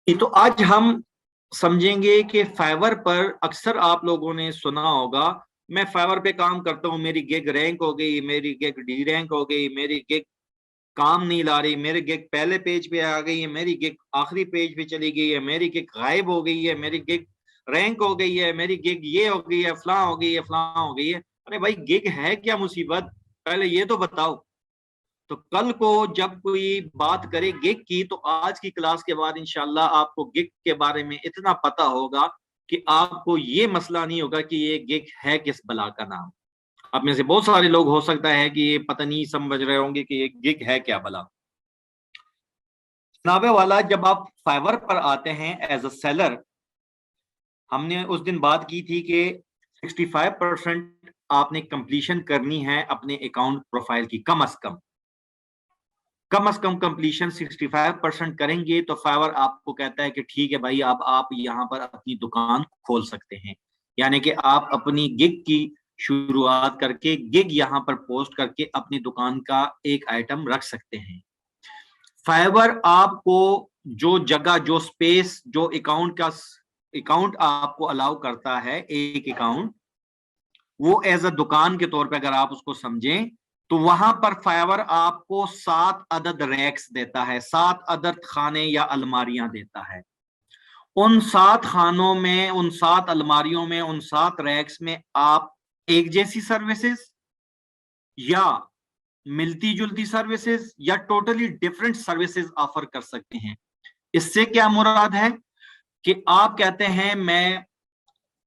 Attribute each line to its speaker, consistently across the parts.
Speaker 1: तो आज हम समझेंगे कि फाइवर पर अक्सर आप लोगों ने सुना होगा, मैं फाइवर पे काम करता हूँ, मेरी गिग रैंक हो गई, मेरी गिग डी रैंक हो गई, मेरी गिग काम नहीं ला रही, मेरी गिग पहले पेज पे आ गई है, मेरी गिग आखिरी पेज पे चली गई है, मेरी गिग गायब हो गई है, मेरी गिग रैंक हो गई है, मेरी गिग ये हो गई है, फलां हो गई है, फलां हो गई है। अरे भाई, गिग है क्या मुसीबत? पहले ये तो बताओ। तो कल को जब कोई बात करे गिग की, तो आज की क्लास के बाद इंशाल्लाह आपको गिग के बारे में इतना पता होगा कि आपको ये मसला नहीं होगा कि ये गिग है किस बला का नाम। आप में से बहुत सारे लोग हो सकता है कि ये पता नहीं समझ रहे होंगे कि ये गिग है क्या भला। जनाबे वाला, जब आप फाइवर पर आते हैं एज अ सेलर, हमने उस दिन बात की थी कि 65% आपने कंप्लीशन करनी है अपने अकाउंट प्रोफाइल की। कम से कम कंप्लीशन 65% करेंगे तो फाइवर आपको कहता है कि ठीक है भाई, अब आप यहाँ पर अपनी दुकान खोल सकते हैं। यानी कि आप अपनी गिग की शुरुआत करके गिग यहाँ पर पोस्ट करके अपनी दुकान का एक आइटम रख सकते हैं। फाइवर आपको जो जगह, जो स्पेस, जो अकाउंट आपको अलाउ करता है, एक अकाउंट, वो एज अ दुकान के तौर पे अगर आप उसको समझें, तो वहां पर फाइवर आपको 7 अदद रैक्स देता है, 7 अदद खाने या अलमारियां देता है। उन 7 खानों में, उन 7 अलमारियों में, उन 7 रैक्स में आप एक जैसी सर्विसेज या मिलती जुलती सर्विसेज या टोटली डिफरेंट सर्विसेज ऑफर कर सकते हैं। इससे क्या मुराद है कि आप कहते हैं मैं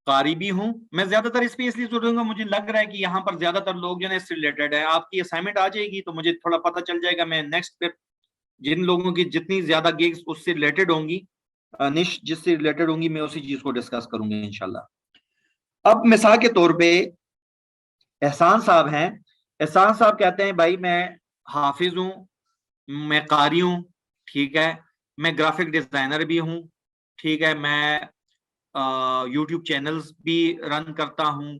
Speaker 1: कारी भी हूं। मैं ज्यादातर इस पे इसलिए जोर दूंगा, मुझे लग रहा है कि यहाँ पर ज्यादातर लोग जो है इससे रिलेटेड है। आपकी असाइनमेंट आ जाएगी तो मुझे थोड़ा पता चल जाएगा, मैं नेक्स्ट पे जिन लोगों की जितनी ज्यादा गिग्स उससे रिलेटेड होंगी, निश जिससे रिलेटेड होंगी, मैं उसी चीज को डिस्कस करूंगा इंशाल्लाह। अब मिसाल के तौर पे एहसान साहब हैं। एहसान साहब कहते हैं भाई मैं हाफिज हूं, मैं कारी हूं, ठीक है, मैं ग्राफिक डिजाइनर भी हूं, ठीक है, मैं यूट्यूब चैनल्स भी रन करता हूं,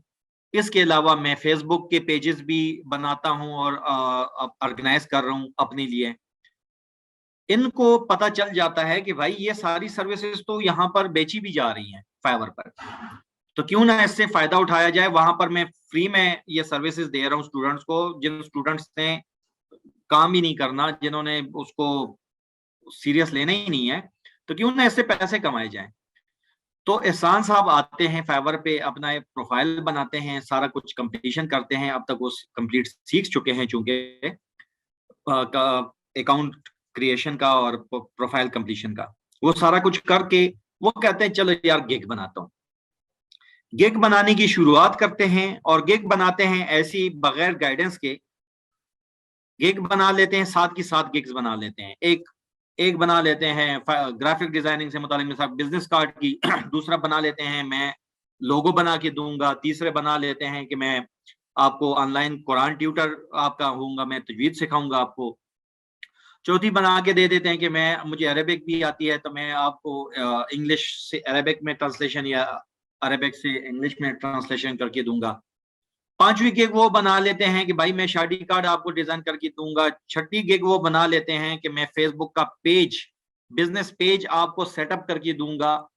Speaker 1: इसके अलावा मैं फेसबुक के पेजेस भी बनाता हूं और ऑर्गेनाइज कर रहा हूं अपने लिए। इनको पता चल जाता है कि भाई ये सारी सर्विसेज तो यहाँ पर बेची भी जा रही हैं फाइवर पर, तो क्यों ना इससे फायदा उठाया जाए। वहां पर मैं फ्री में ये सर्विसेज दे रहा हूँ स्टूडेंट्स को, जिन स्टूडेंट्स ने काम ही नहीं करना, जिन्होंने उसको सीरियस लेना ही नहीं है, तो क्यों ना इससे पैसे कमाए जाएं। तो एहसान साहब आते हैं फाइवर पे, अपना एक प्रोफाइल बनाते हैं, सारा कुछ कंप्लीशन करते हैं। अब तक वो कंप्लीट सीख चुके हैं चूंकि अकाउंट क्रिएशन का और प्रोफाइल कंप्लीशन का, वो सारा कुछ करके वो कहते हैं चलो यार गिग बनाता हूँ। गिग बनाने की शुरुआत करते हैं और गिग बनाते हैं ऐसी बगैर गाइडेंस के। गिग बना लेते हैं, साथ की साथ गिग्स बना लेते हैं। एक एक बना लेते हैं ग्राफिक डिजाइनिंग से मुताल्लिक बिजनेस कार्ड की दूसरा बना लेते हैं मैं लोगो बना के दूंगा, तीसरे बना लेते हैं कि मैं आपको ऑनलाइन कुरान ट्यूटर आपका होऊंगा, मैं तजवीद सिखाऊंगा आपको। चौथी बना के दे देते हैं कि मैं मुझे अरेबिक भी आती है, तो मैं आपको इंग्लिश से अरेबिक में ट्रांसलेशन या अरेबिक से इंग्लिश में ट्रांसलेशन करके दूंगा। पांचवी गिग वो बना लेते हैं कि भाई मैं शादी कार्ड आपको डिजाइन करके दूंगा। छठी गिग वो बना लेते हैं कि मैं फेसबुक का पेज, बिजनेस पेज आपको सेटअप करके दूंगा।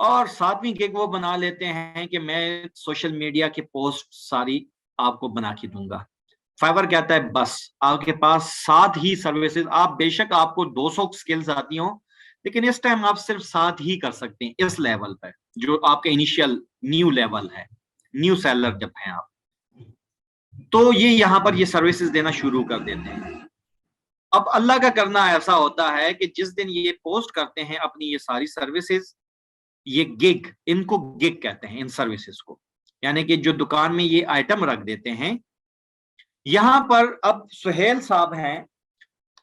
Speaker 1: और सातवीं गिग वो बना लेते हैं कि मैं सोशल मीडिया की पोस्ट सारी आपको बना के दूंगा। फाइवर कहता है बस आपके पास 7 ही सर्विसेज, आप बेशक आपको 200 स्किल्स आती हो, लेकिन इस टाइम आप सिर्फ 7 ही कर सकते हैं इस लेवल पर, जो आपका इनिशियल न्यू लेवल है, न्यू सेलर जब हैं आप। तो ये यहाँ पर ये सर्विसेज देना शुरू कर देते हैं। अब अल्लाह का करना ऐसा होता है कि जिस दिन ये पोस्ट करते हैं अपनी ये सारी सर्विसेज, ये गिग, इनको गिग कहते हैं इन सर्विसेज को, यानी कि जो दुकान में ये आइटम रख देते हैं। यहां पर अब सुहेल साहब हैं,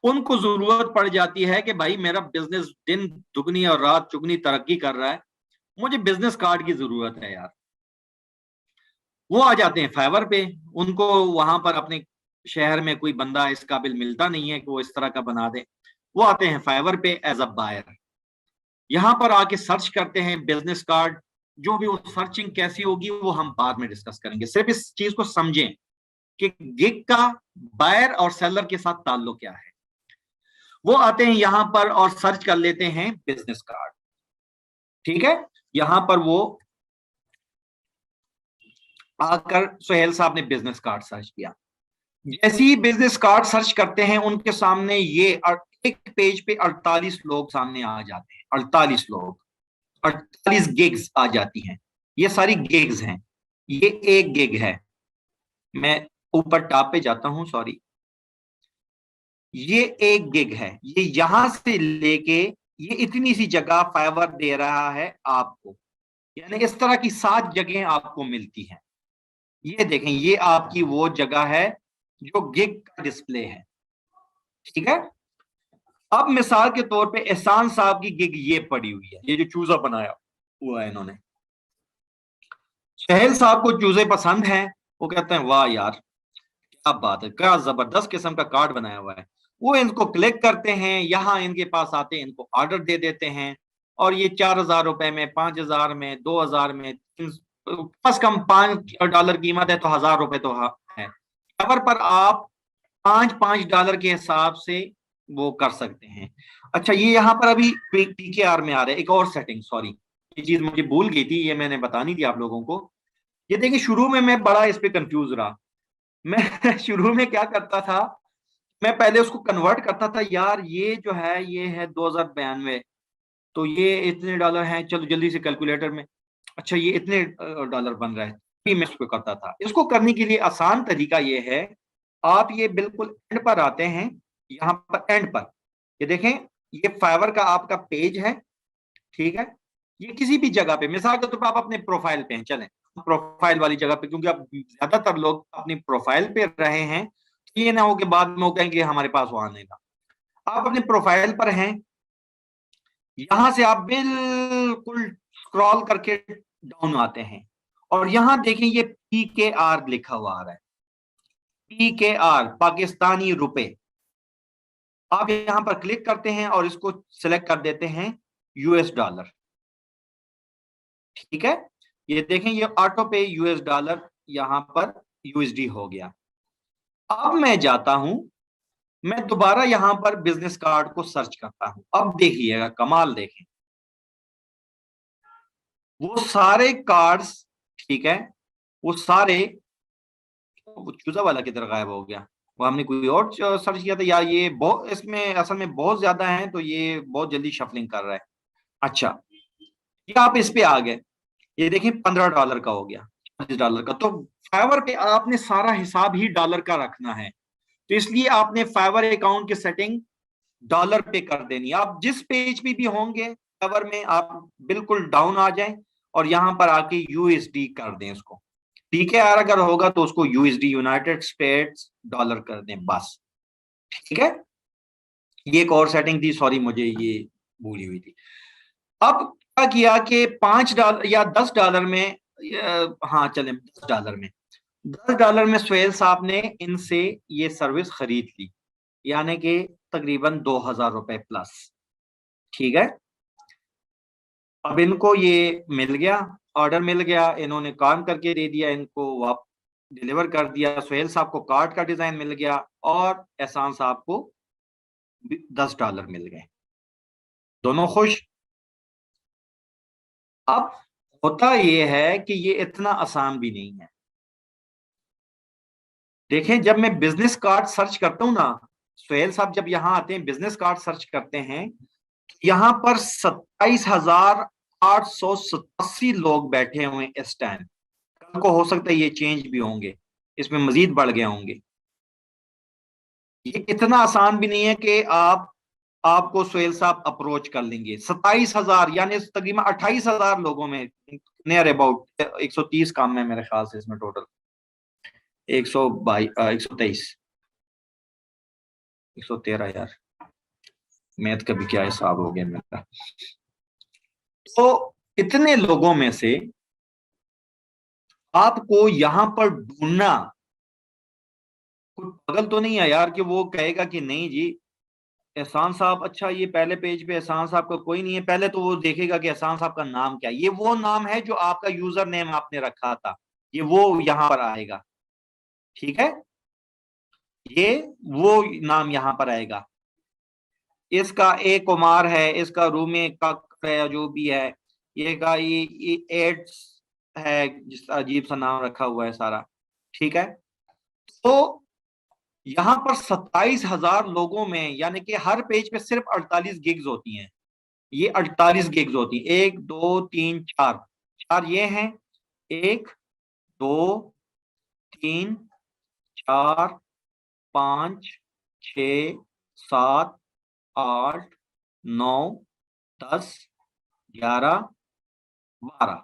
Speaker 1: उनको जरूरत पड़ जाती है कि भाई मेरा बिजनेस दिन दुगनी और रात चुगनी तरक्की कर रहा है, मुझे बिजनेस कार्ड की जरूरत है यार। वो आ जाते हैं फाइवर पे। उनको वहां पर अपने शहर में कोई बंदा इस काबिल मिलता नहीं है कि वो इस तरह का बना दे। वो आते हैं फाइवर पे एज अ बायर, यहां पर आके सर्च करते हैं बिजनेस कार्ड। जो भी वो सर्चिंग कैसी होगी वो हम बाद में डिस्कस करेंगे, सिर्फ इस चीज को समझें कि गिग का बायर और सेलर के साथ ताल्लुक क्या है। वो आते हैं यहां पर और सर्च कर लेते हैं बिजनेस कार्ड। ठीक है, यहां पर वो आकर सुहेल साहब ने बिजनेस कार्ड सर्च किया। जैसे ही बिजनेस कार्ड सर्च करते हैं उनके सामने ये एक पेज पे 48 लोग सामने आ जाते हैं, 48 लोग, 48 गिग्स आ जाती हैं। ये सारी गिग्स हैं, ये एक गिग है। मैं ऊपर टॉप पे जाता हूं, सॉरी, ये एक गिग है। ये यहां से लेके ये इतनी सी जगह फाइवर दे रहा है आपको, यानी इस तरह की 7 जगह आपको मिलती हैं। ये देखें, ये आपकी वो जगह है जो गिग का डिस्प्ले है। ठीक है, अब मिसाल के तौर पे एहसान साहब की गिग ये पड़ी हुई है, ये जो चूजा बनाया हुआ है इन्होंने। शहल साहब को चूजे पसंद हैं, वो कहते हैं वाह यार क्या बात है, क्या जबरदस्त किस्म का कार्ड बनाया हुआ है। वो इनको क्लिक करते हैं, यहाँ इनके पास आते हैं, इनको ऑर्डर दे देते हैं। और ये 4,000 रुपए में, 5,000 में, 2,000 में, कम से कम $5 कीमत है तो 1,000 रुपए तो है। कवर पर आप 5-5 डॉलर के हिसाब से वो कर सकते हैं। अच्छा, ये यहाँ पर अभी पीकेआर में आ रहा है एक और सेटिंग, सॉरी ये चीज मुझे भूल गई थी, ये मैंने बतानी थी आप लोगों को। ये देखिए, शुरू में मैं बड़ा इस पे कंफ्यूज रहा। मैं शुरू में क्या करता था, मैं पहले उसको कन्वर्ट करता था, यार ये जो है ये है 2092, तो ये इतने डॉलर हैं, चलो जल्दी से कैलकुलेटर में, अच्छा ये इतने डॉलर बन रहा है, ये मैं इसको करता था। इसको करने के लिए आसान तरीका ये है, आप ये बिल्कुल एंड पर आते हैं, यहाँ पर एंड पर ये देखें, ये फाइवर का आपका पेज है। ठीक है, ये किसी भी जगह पे, मिसाल के तौर पर आप अपने प्रोफाइल पे हैं, चलें प्रोफाइल वाली जगह पे, क्योंकि अब ज्यादातर लोग अपनी प्रोफाइल पे रहे हैं, तो ये ना हो कि बाद में वो कहेंगे हमारे पास वहां नहीं था। आप अपने प्रोफाइल पर हैं, यहां से आप बिल्कुल स्क्रॉल करके डाउन आते हैं, और यहां देखें ये PKR लिखा हुआ आ रहा है, PKR पाकिस्तानी रुपए। आप यहां पर क्लिक करते हैं और इसको सिलेक्ट कर देते हैं US डॉलर। ठीक है, ये देखें ये ऑटो पे US डॉलर यहां पर USD हो गया। अब मैं जाता हूं, मैं दोबारा यहां पर बिजनेस कार्ड को सर्च करता हूं। अब देखिएगा कमाल, देखें वो सारे कार्ड्स, ठीक है, वो सारे, वो चूजा वाला किधर गायब हो गया, वो हमने कोई और सर्च किया था यार, ये बहुत, इसमें असल में बहुत ज्यादा है तो ये बहुत जल्दी शफलिंग कर रहा है। अच्छा, ये आप इस पे आ गए, ये देखिए $15 का हो गया, $40 का। तो फाइवर पे आपने सारा हिसाब ही डॉलर का रखना है, तो इसलिए आपने फाइवर अकाउंट की सेटिंग डॉलर पे कर देनी। आप जिस पेज पे भी होंगे फाइवर में, आप बिल्कुल डाउन आ जाएं और यहां पर आके USD कर दें इसको। PKR अगर होगा तो उसको USD, यूनाइटेड स्टेट्स डॉलर कर दें बस। ठीक है, ये एक और सेटिंग थी, सॉरी मुझे ये भूली हुई थी। अब क्या किया कि $5 या $10 में, हाँ चले $10 में, $10 में सुहेल साहब ने इनसे ये सर्विस खरीद ली, यानी कि तकरीबन 2,000 रुपए प्लस। ठीक है, अब इनको ये मिल गया, ऑर्डर मिल गया, इन्होंने काम करके दे दिया, इनको वाप डिलीवर कर दिया। सुहेल साहब को कार्ड का डिजाइन मिल गया और एहसान साहब को $10 मिल गए, दोनों खुश। अब होता यह है कि ये इतना आसान भी नहीं है। देखें, जब मैं बिजनेस कार्ड सर्च करता हूं ना, सुहेल साहब जब यहां आते हैं बिजनेस कार्ड सर्च करते हैं, यहां पर 27,887 लोग बैठे हुए हैं इस टाइम। कल को हो सकता है ये चेंज भी होंगे, इसमें मजीद बढ़ गए होंगे। ये इतना आसान भी नहीं है कि आपको सुहेल साहब अप्रोच कर लेंगे। 27,000 यानी तकरीबन 28,000 लोगों में, नियर अबाउट 130 काम है मेरे ख्याल से इसमें टोटल, 122, 123, 113, यार मैथ का भी क्या हिसाब हो गया मेरा। तो इतने लोगों में से आपको यहां पर ढूंढना, कोई पागल तो नहीं है यार कि वो कहेगा कि नहीं जी एहसान साहब, अच्छा ये पहले पेज पे एहसान साहब का कोई नहीं है। पहले तो वो देखेगा कि एहसान साहब का नाम क्या है, ये वो नाम है जो आपका यूजर नेम आपने रखा था, ये वो यहां पर आएगा। ठीक है, ये वो नाम यहां पर आएगा। इसका ए कुमार है, इसका रूमे का है, जो भी है, ये एड्स है, जिस अजीब सा नाम रखा हुआ है सारा, ठीक है। तो यहां पर 27,000 लोगों में, यानी कि हर पेज पे सिर्फ 48 गिग्स होती हैं। ये 48 गिग्स होती हैं, 1 2 3 4, चार ये हैं, 1 2 3 4 5 6 7 8 9 10 11 12,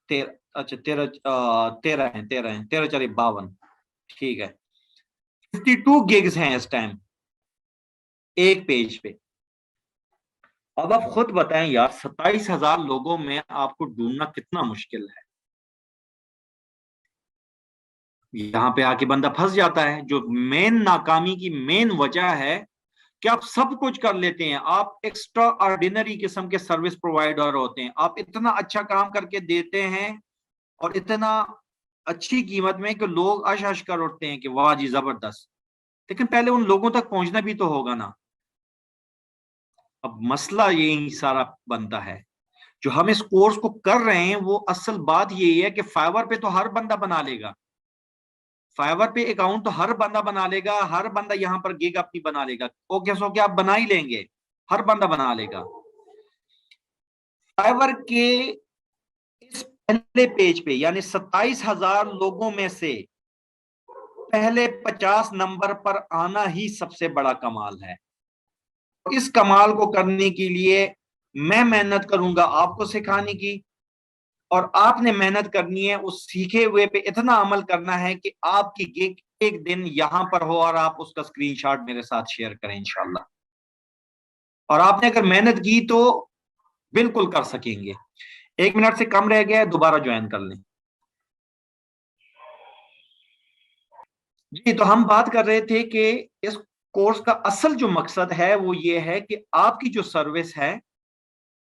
Speaker 1: 13, अच्छा 13, 13 हैं, 13 हैं, 13 4 52, ठीक है। 52 गिग्स हैं इस टाइम एक पेज पे। अब आप खुद बताएं यार, 27,000 लोगों में आपको ढूंढना कितना मुश्किल है। यहां पे आके बंदा फंस जाता है। जो मेन नाकामी की मेन वजह है कि आप सब कुछ कर लेते हैं, आप एक्स्ट्रा ऑर्डिनरी किस्म के सर्विस प्रोवाइडर होते हैं, आप इतना अच्छा काम करके देते हैं और इतना अच्छी कीमत में कि लोग अश अश कर उठते हैं कि वाह जी जबरदस्त। लेकिन पहले उन लोगों तक पहुंचना भी तो होगा ना। अब मसला यही सारा बनता है। जो हम इस कोर्स को कर रहे हैं वो असल बात यही है कि फाइवर पे तो हर बंदा बना लेगा, फाइवर पे अकाउंट तो हर बंदा बना लेगा, हर बंदा यहां पर गिग अपनी बना लेगा, ओके सो क्या आप बना ही लेंगे, हर बंदा बना लेगा। फाइवर के इस पहले पेज पे यानी 27,000 लोगों में से पहले 50 नंबर पर आना ही सबसे बड़ा कमाल है। इस कमाल को करने के लिए मैं मेहनत करूंगा आपको सिखाने की, और आपने मेहनत करनी है उस सीखे हुए पे इतना अमल करना है कि आपकी गिग एक दिन यहां पर हो और आप उसका स्क्रीनशॉट मेरे साथ शेयर करें इंशाल्लाह। और आपने अगर मेहनत की तो बिल्कुल कर सकेंगे। 1 मिनट से कम रह गया है, दोबारा ज्वाइन कर लें। जी, तो हम बात कर रहे थे कि इस कोर्स का असल जो मकसद है वो ये है कि आपकी जो सर्विस है,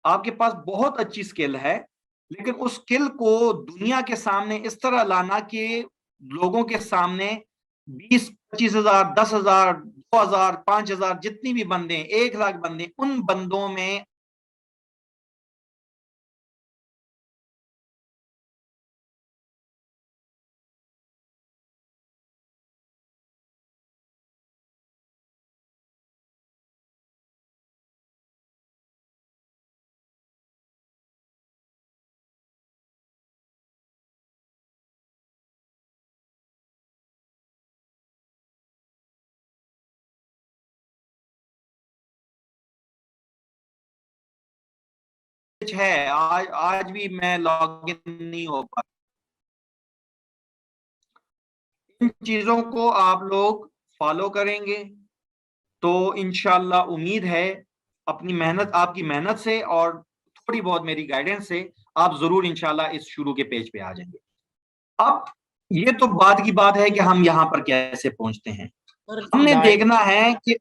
Speaker 1: आपके पास बहुत अच्छी स्किल है, लेकिन उस स्किल को दुनिया के सामने इस तरह लाना कि लोगों के सामने 20 25 हजार, 10 हजार, 2 हजार, 5 हजार, जितनी भी बंदे, 1 लाख बंदे, उन बंदों में है। आज आज भी मैं लॉग इन नहीं हो पा। इन चीजों को आप लोग फॉलो करेंगे तो इंशाल्लाह उम्मीद है अपनी मेहनत, आपकी मेहनत से और थोड़ी बहुत मेरी गाइडेंस से आप जरूर इंशाल्लाह इस शुरू के पेज पे आ जाएंगे। अब ये तो बात की बात है कि हम यहाँ पर कैसे पहुंचते हैं।
Speaker 2: सर
Speaker 1: हमने
Speaker 2: लाइट
Speaker 1: देखना है कि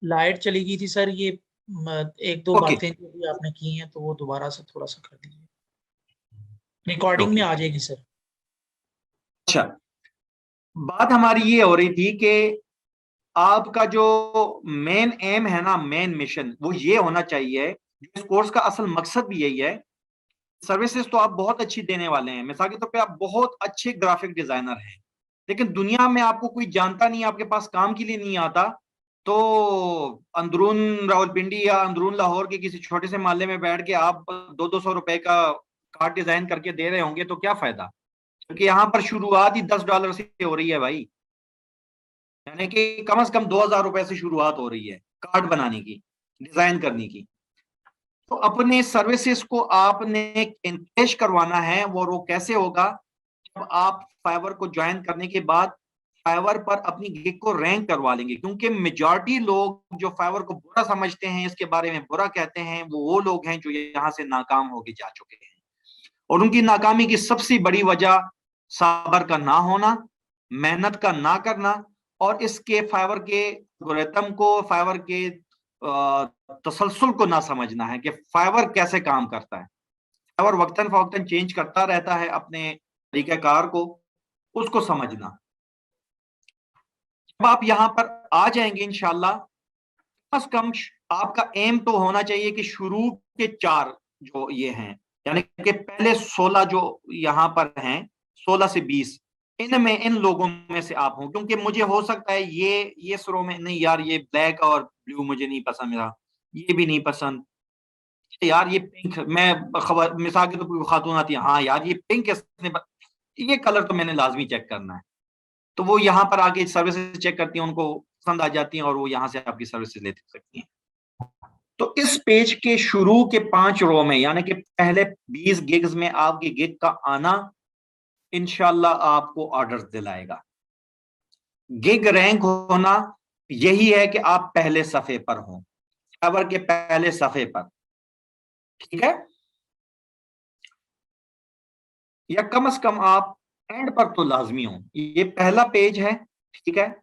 Speaker 2: लाइट चली गई थी सर। ये एक दो
Speaker 1: ओके
Speaker 2: बातें जो भी आपने की हैं तो वो दोबारा से थोड़ा सा कर दीजिए, रिकॉर्डिंग में
Speaker 1: ओके।
Speaker 2: आ जाएगी सर।
Speaker 1: अच्छा, बात हमारी ये हो रही थी कि आपका जो मेन एम है ना, मेन मिशन, वो ये होना चाहिए, इस कोर्स का असल मकसद भी यही है। सर्विसेज तो आप बहुत अच्छी देने वाले हैं, मिसाल के तौर पे आप बहुत अच्छे ग्राफिक डिजाइनर हैं, लेकिन दुनिया में आपको कोई जानता नहीं, आपके पास काम के लिए नहीं आता, तो अंदरून रावलपिंडी या अंदरून लाहौर के किसी छोटे से मोहल्ले में बैठ के आप 200 200 रुपए का कार्ड डिजाइन करके दे रहे होंगे तो क्या फायदा। क्योंकि यहाँ पर शुरुआत ही $10 से हो रही है भाई, यानी कि कम से कम 2,000 रुपए से शुरुआत हो रही है कार्ड बनाने की, डिजाइन करने की। तो अपने सर्विसेज को आपने इंक्रेज करवाना है, वो कैसे होगा, जब आप फाइवर को ज्वाइन करने के बाद फाइवर पर अपनी गिग को रैंक करवा लेंगे। क्योंकि मेजॉरिटी लोग जो फाइवर को बुरा समझते हैं, इसके बारे में बुरा कहते हैं, वो लोग हैं जो यहाँ से नाकाम होके जा चुके हैं। और उनकी नाकामी की सबसे बड़ी वजह सब्र का ना होना, मेहनत का ना करना, और इसके फाइवर के एल्गोरिथम को, फाइवर के तसलसल को ना समझना है कि फाइवर कैसे काम करता है। फाइवर वक्तन फवक्तन चेंज करता रहता है अपने तरीक़ाकार को, उसको समझना। जब आप यहां पर आ जाएंगे इंशाल्लाह, कम से कम आपका एम तो होना चाहिए कि शुरू के 4 जो ये हैं, यानी कि पहले 16 जो यहाँ पर हैं, 16 से 20, इनमें इन लोगों में से आप हो, क्योंकि मुझे हो सकता है ये शुरू में नहीं यार, ये ब्लैक और ब्लू मुझे नहीं पसंद, मेरा ये भी नहीं पसंद यार, ये पिंक, मैं खबर मिसाल के तो कोई खातून आती है, हाँ यार ये पिंक इसने ये कलर तो मैंने लाजमी चेक करना है, तो वो यहाँ पर आके सर्विसेज चेक करती हैं, उनको पसंद आ जाती हैं और वो यहाँ से आपकी सर्विसेज ले सकती हैं। तो इस पेज के शुरू के 5 रो में, यानी कि पहले 20 गिग्स में आपकी गिग का आना इंशाल्लाह आपको ऑर्डर दिलाएगा। गिग रैंक होना यही है कि आप पहले सफे पर हो, खबर के पहले सफे पर, ठीक है, या कम से कम आप एंड पर तो लाजमी हो। ये पहला पेज है, ठीक है,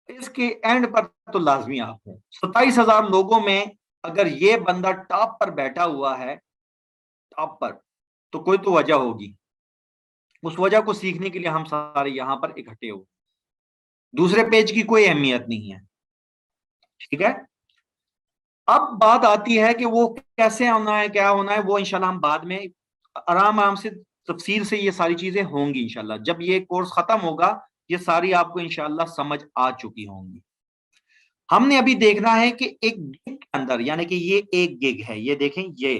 Speaker 1: इसके एंड पर तो लाजमी आप हो। 27,000 लोगों में अगर ये बंदा टॉप पर बैठा हुआ है, टॉप पर, तो कोई तो वजह होगी, उस वजह को सीखने के लिए हम सारे यहां पर इकट्ठे हो। दूसरे पेज की कोई अहमियत नहीं है, ठीक है। अब बात आती है कि वो कैसे होना है, क्या होना है, वो इंशाल्लाह हम बाद में आराम आराम से तफसील से ये सारी चीजें होंगी इंशाल्लाह। जब ये कोर्स खत्म होगा ये सारी आपको इंशाल्लाह समझ आ चुकी होंगी। हमने अभी देखना है कि एक गिग के अंदर, यानी कि ये एक गिग है, ये देखें, ये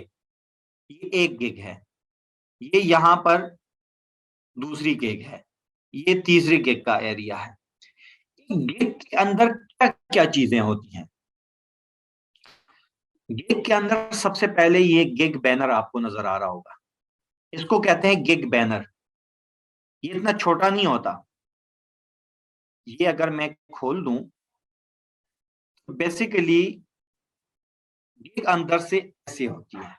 Speaker 1: एक गिग है, ये यहां पर दूसरी गिग है, ये तीसरी गिग का एरिया है। गिग के अंदर क्या क्या चीजें होती हैं? गिग के अंदर सबसे पहले ये गिग बैनर आपको नजर आ रहा होगा, इसको कहते हैं गिग बैनर। ये इतना छोटा नहीं होता, ये अगर मैं खोल दूं तो बेसिकली गिग अंदर से ऐसे होती है,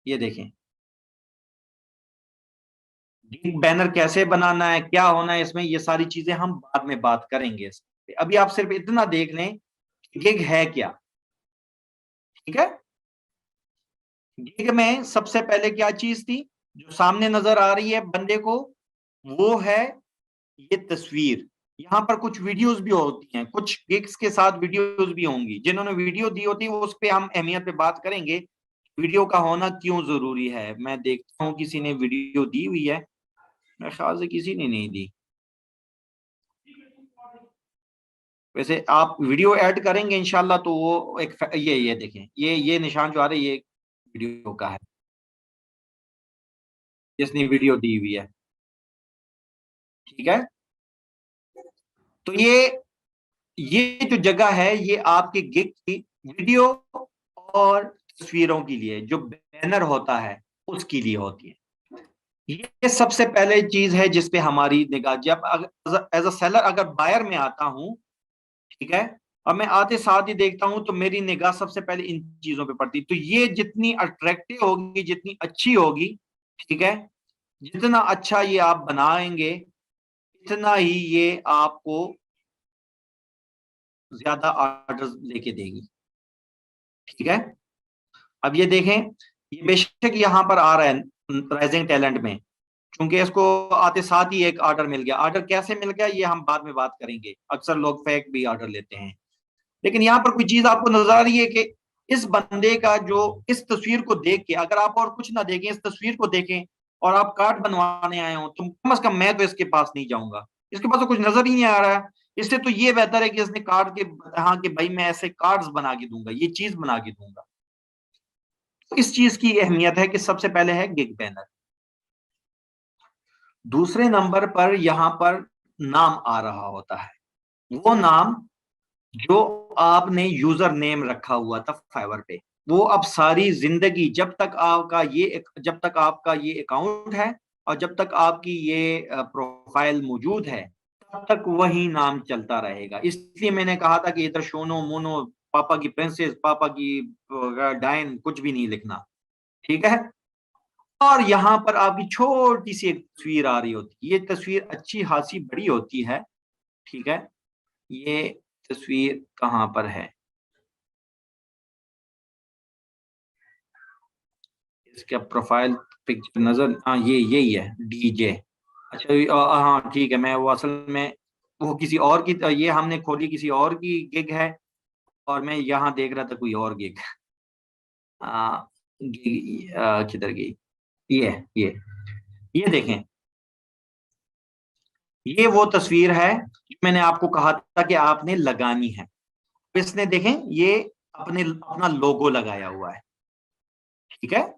Speaker 1: ये देखें। गिग बैनर कैसे बनाना है, क्या होना है इसमें, ये सारी चीजें हम बाद में बात करेंगे इस पे। अभी आप सिर्फ इतना देख लें कि गिग है क्या, ठीक है। गिग में सबसे पहले क्या चीज थी जो सामने नजर आ रही है बंदे को, वो है ये तस्वीर। यहाँ पर कुछ वीडियोस भी होती हैं, कुछ गिग्स के साथ वीडियोस भी होंगी, जिन्होंने वीडियो दी होती है उस पर हम अहमियत पे बात करेंगे, वीडियो का होना क्यों जरूरी है। मैं देखता हूँ किसी ने वीडियो दी हुई है, मेरे ख्याल से किसी ने नहीं दी। वैसे आप वीडियो ऐड करेंगे इंशाल्लाह तो वो एक ये देखें, ये निशान जो आ रहा है ये वीडियो का है, जिसने वीडियो दी हुई है, ठीक है। तो ये जो जगह है ये आपके गिग की वीडियो और तस्वीरों के लिए, जो बैनर होता है उसके लिए होती है। ये सबसे पहले चीज है जिसपे हमारी निगाह, जब एज अ सेलर अगर बायर में आता हूं, ठीक है, और मैं आते साथ ही देखता हूं तो मेरी निगाह सबसे पहले इन चीजों पे पड़ती। तो ये जितनी अट्रैक्टिव होगी, जितनी अच्छी होगी, ठीक है, जितना अच्छा ये आप बनाएंगे इतना ही ये आपको ज्यादा ऑर्डर लेके देगी, ठीक है। अब ये देखें, ये बेशक यहाँ पर आ रहा है राइजिंग टैलेंट में, क्योंकि इसको आते साथ ही एक ऑर्डर मिल गया। ऑर्डर कैसे मिल गया ये हम बाद में बात करेंगे, अक्सर लोग फेक भी ऑर्डर लेते हैं। लेकिन यहाँ पर कोई चीज आपको नजर आ रही है कि इस बंदे का जो, इस तस्वीर को देख के, अगर आप और कुछ ना देखें, इस तस्वीर को देखें और आप कार्ड बनवाने आए हो, तो कम से कम मैं तो इसके पास नहीं जाऊंगा, इसके पास तो कुछ नजर ही नहीं आ रहा है। इससे तो ये बेहतर है कि इसने कार्ड के, हाँ कि भाई मैं ऐसे कार्ड्स बना के दूंगा, ये चीज बना के दूंगा। तो इस चीज की अहमियत है कि सबसे पहले है गिग बैनर। दूसरे नंबर पर यहां पर नाम आ रहा होता है, वो नाम जो आपने यूजर नेम रखा हुआ था फाइवर पे, वो अब सारी जिंदगी, जब तक आपका ये अकाउंट है और जब तक आपकी ये प्रोफाइल मौजूद है, तब तक वही नाम चलता रहेगा। इसलिए मैंने कहा था कि इधर शोनो मोनो, पापा की प्रिंसेस, पापा की डायन, कुछ भी नहीं लिखना, ठीक है। और यहाँ पर आपकी छोटी सी एक तस्वीर आ रही होती है, ये तस्वीर अच्छी खासी बड़ी होती है, ठीक है। ये तस्वीर कहाँ पर है, इसका प्रोफाइल पिक्चर नजर, हाँ ये यही है, डीजे। अच्छा हाँ ठीक है, मैं वो असल में वो किसी और की, ये हमने खोली किसी और की गिग है और मैं यहाँ देख रहा था कोई और गिग। किधर गई, ये देखें, ये वो तस्वीर है जो मैंने आपको कहा था कि आपने लगानी है। इसने देखें ये अपना लोगो लगाया हुआ है, ठीक है,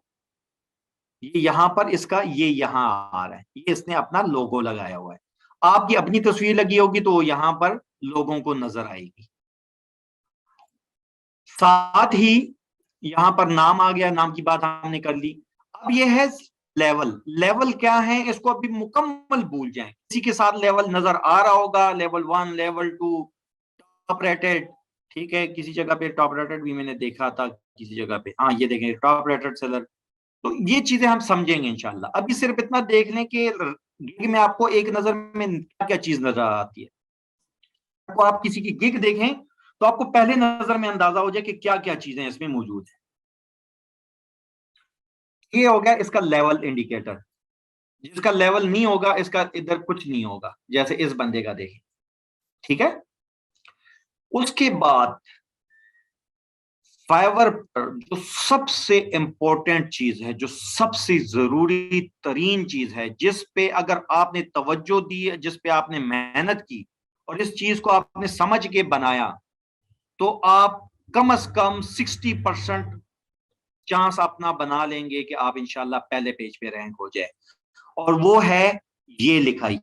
Speaker 1: ये यहां पर इसका ये यहां आ रहा है, ये इसने अपना लोगो लगाया हुआ है। आपकी अपनी तस्वीर लगी होगी तो यहां पर लोगों को नजर आएगी। साथ ही यहां पर नाम आ गया, नाम की बात हमने कर ली। अब ये है लेवल। लेवल क्या है, इसको अभी मुकम्मल भूल जाएं। किसी के साथ लेवल नजर आ रहा होगा, लेवल 1, लेवल 2, टॉप रेटेड, ठीक है, किसी जगह पे टॉप रेटेड भी मैंने देखा था, किसी जगह पे, हाँ ये देखें टॉप रेटेड सेलर। तो ये चीजें हम समझेंगे इंशाल्लाह। अभी सिर्फ इतना देख लें कि गिग में आपको एक नजर में क्या क्या चीज नजर आती है। आपको आप किसी की गिग देखें तो आपको पहले नजर में अंदाजा हो जाए कि क्या क्या चीजें इसमें मौजूद है। ये हो गया इसका लेवल इंडिकेटर। जिसका लेवल नहीं होगा इसका इधर कुछ नहीं होगा, जैसे इस बंदे का देखें, ठीक है। उसके बाद फाइवर पर जो सबसे इंपॉर्टेंट चीज है, जो सबसे जरूरी तरीन चीज है, जिस पे अगर आपने तवज्जो दी है, जिस पे आपने मेहनत की और इस चीज को आपने समझ के बनाया, तो आप कम से कम 60% चांस अपना बना लेंगे कि आप इंशाल्लाह पहले पेज पे रैंक हो जाए। और वो है ये लिखाई,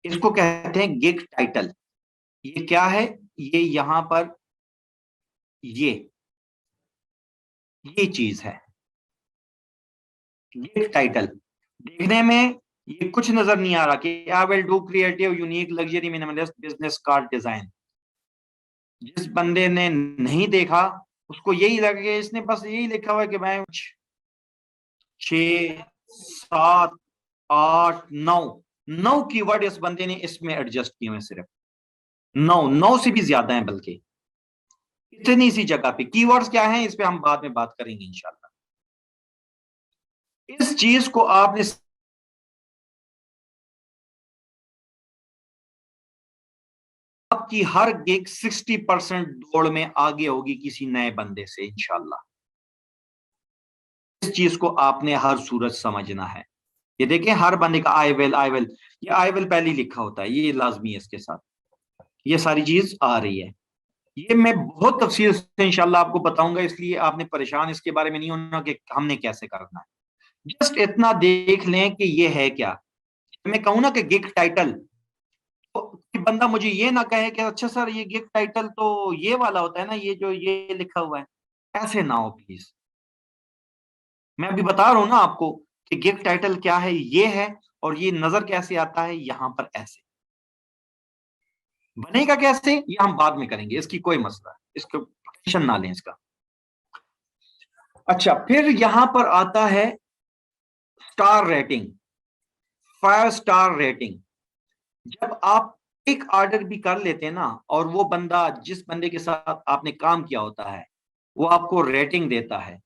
Speaker 1: इसको कहते हैं गिग टाइटल। ये क्या है, ये यहां पर ये चीज है गिग टाइटल। देखने में ये कुछ नजर नहीं आ रहा कि I will do creative unique luxury minimalist business card design. जिस बंदे ने नहीं देखा उसको यही लगे कि इसने बस यही लिखा हुआ है कि मैं 6, 7, 8, 9 कीवर्ड इस बंदे ने इसमें एडजस्ट किए हुए, सिर्फ 9 से भी ज्यादा है बल्कि, इतनी सी जगह पे। कीवर्ड्स क्या हैं इस पे हम बाद में बात करेंगे इंशाल्लाह। इस चीज को आपने, आपकी हर गिग 60% दौड़ में आगे होगी किसी नए बंदे से इंशाल्लाह। इस चीज को आपने हर सूरत समझना है। ये देखें हर बंदे का आई विल, ये आई विल पहले लिखा होता है, ये लाजमी है इसके साथ, ये सारी चीज आ रही है। ये मैं बहुत तफसील से इंशाल्लाह आपको बताऊंगा, इसलिए आपने परेशान इसके बारे में नहीं होना कि हमने कैसे करना है। जस्ट इतना देख लें कि ये है क्या। मैं कहूँ ना कि गिग टाइटल, तो कि बंदा मुझे ये ना कहे कि अच्छा सर ये गिग टाइटल तो ये वाला होता है ना, ये जो ये लिखा हुआ है, ऐसे ना हो प्लीज। मैं अभी बता रहा हूं ना आपको कि गिग टाइटल क्या है, ये है, और ये नजर कैसे आता है यहां पर, ऐसे बनेगा कैसे ये हम बाद में करेंगे, इसकी कोई मसला, इसको टेंशन ना लें इसका। अच्छा, फिर यहां पर आता है स्टार रेटिंग, 5 स्टार रेटिंग। जब आप एक ऑर्डर भी कर लेते हैं ना, और वो बंदा, जिस बंदे के साथ आपने काम किया होता है, वो आपको रेटिंग देता है,